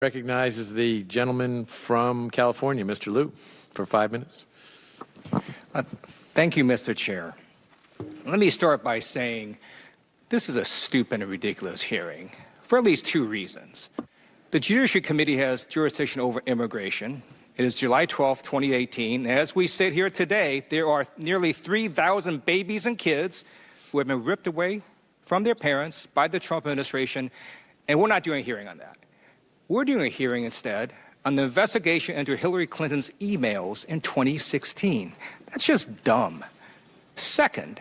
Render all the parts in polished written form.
Recognizes the gentleman from California, Mr. Lieu, for 5 minutes. Thank you, Mr. Chair. Let me start by saying this is a stupid and ridiculous hearing for at least two reasons. The Judiciary Committee has jurisdiction over immigration. It is July 12, 2018. And as we sit here today, there are nearly 3,000 babies and kids who have been ripped away from their parents by the Trump administration, and we're not doing a hearing on that. We're doing a hearing instead on the investigation into Hillary Clinton's emails in 2016. That's just dumb. Second,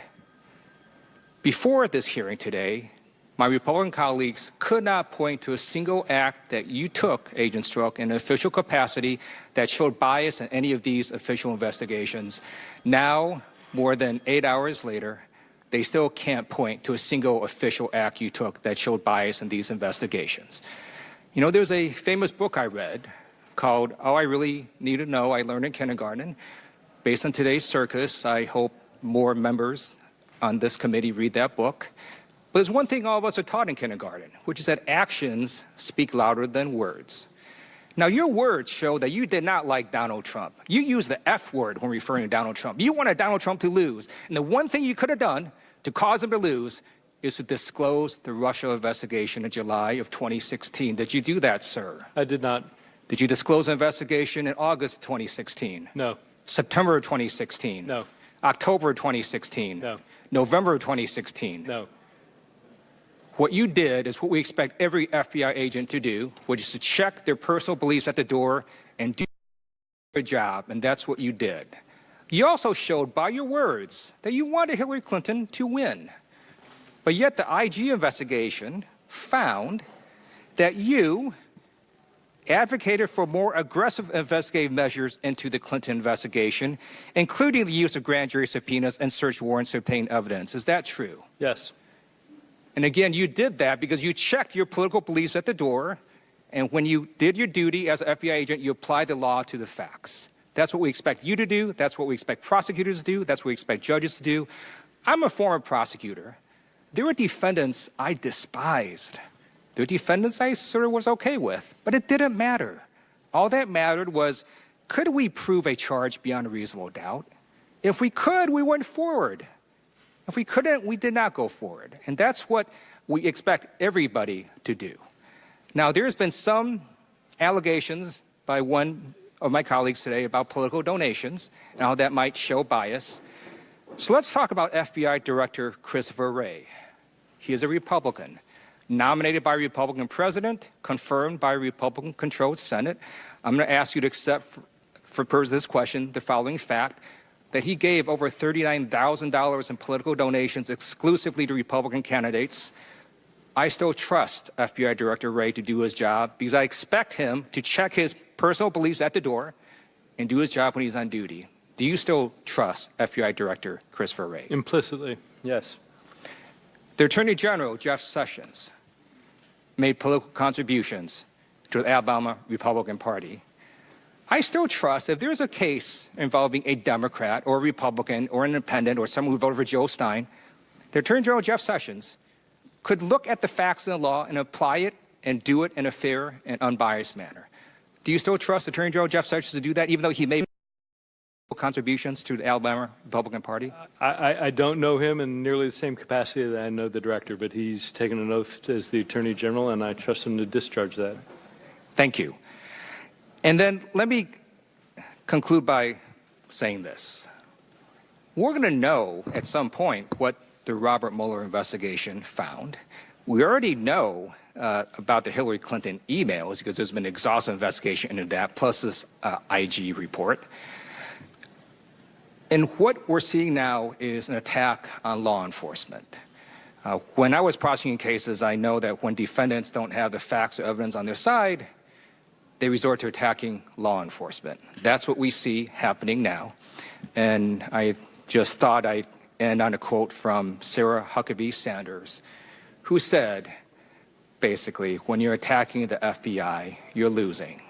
before this hearing today, my Republican colleagues could not point to a single act that you took, Agent Strzok, in an official capacity that showed bias in any of these official investigations. Now, more than 8 hours later, they still can't point to a single official act you took that showed bias in these investigations. You know, there's a famous book I read called Oh, I Really Need to Know, I Learned in Kindergarten. Based on today's circus, I hope more members on this committee read that book. But there's one thing all of us are taught in kindergarten, which is that actions speak louder than words. Now, your words show that you did not like Donald Trump. You used the F word when referring to Donald Trump. You wanted Donald Trump to lose. And the one thing you could have done to cause him to lose is to disclose the Russia investigation in July of 2016. Did you do that, sir? I did not. Did you disclose the investigation in August 2016? No. September of 2016? No. October 2016? No. November of 2016? No. What you did is what we expect every FBI agent to do, which is to check their personal beliefs at the door and do their job, and that's what you did. You also showed by your words that you wanted Hillary Clinton to win. But yet the IG investigation found that you advocated for more aggressive investigative measures into the Clinton investigation, including the use of grand jury subpoenas and search warrants to obtain evidence. Is that true? Yes. And again, you did that because you checked your political beliefs at the door, and when you did your duty as an FBI agent, you applied the law to the facts. That's what we expect you to do. That's what we expect prosecutors to do. That's what we expect judges to do. I'm a former prosecutor. There were defendants I despised. There were defendants I sort of was okay with, but it didn't matter. All that mattered was, could we prove a charge beyond a reasonable doubt? If we could, we went forward. If we couldn't, we did not go forward. And that's what we expect everybody to do. Now, there's been some allegations by one of my colleagues today about political donations and how that might show bias. So let's talk about FBI Director Christopher Wray. He is a Republican, nominated by a Republican president, confirmed by a Republican-controlled Senate. I'm going to ask you to accept, for purposes of this question, the following fact, that he gave over $39,000 in political donations exclusively to Republican candidates. I still trust FBI Director Wray to do his job because I expect him to check his personal beliefs at the door and do his job when he's on duty. Do you still trust FBI Director Christopher Wray? Implicitly, yes. The Attorney General, Jeff Sessions, made political contributions to the Alabama Republican Party. I still trust if there's a case involving a Democrat or a Republican or an independent or someone who voted for Joe Stein, the Attorney General, Jeff Sessions, could look at the facts in the law and apply it and do it in a fair and unbiased manner. Do you still trust Attorney General Jeff Sessions to do that, even though he made contributions to the Alabama Republican Party? I don't know him in nearly the same capacity that I know the director, but he's taken an oath as the Attorney General, and I trust him to discharge that. Thank you. And then let me conclude by saying this. We're going to know at some point what the Robert Mueller investigation found. We already know about the Hillary Clinton emails because there's been an exhaustive investigation into that, plus this IG report. And what we're seeing now is an attack on law enforcement. When I was prosecuting cases, I know that when defendants don't have the facts or evidence on their side, they resort to attacking law enforcement. That's what we see happening now. And I just thought I'd end on a quote from Sarah Huckabee Sanders, who said, basically, when you're attacking the FBI, you're losing.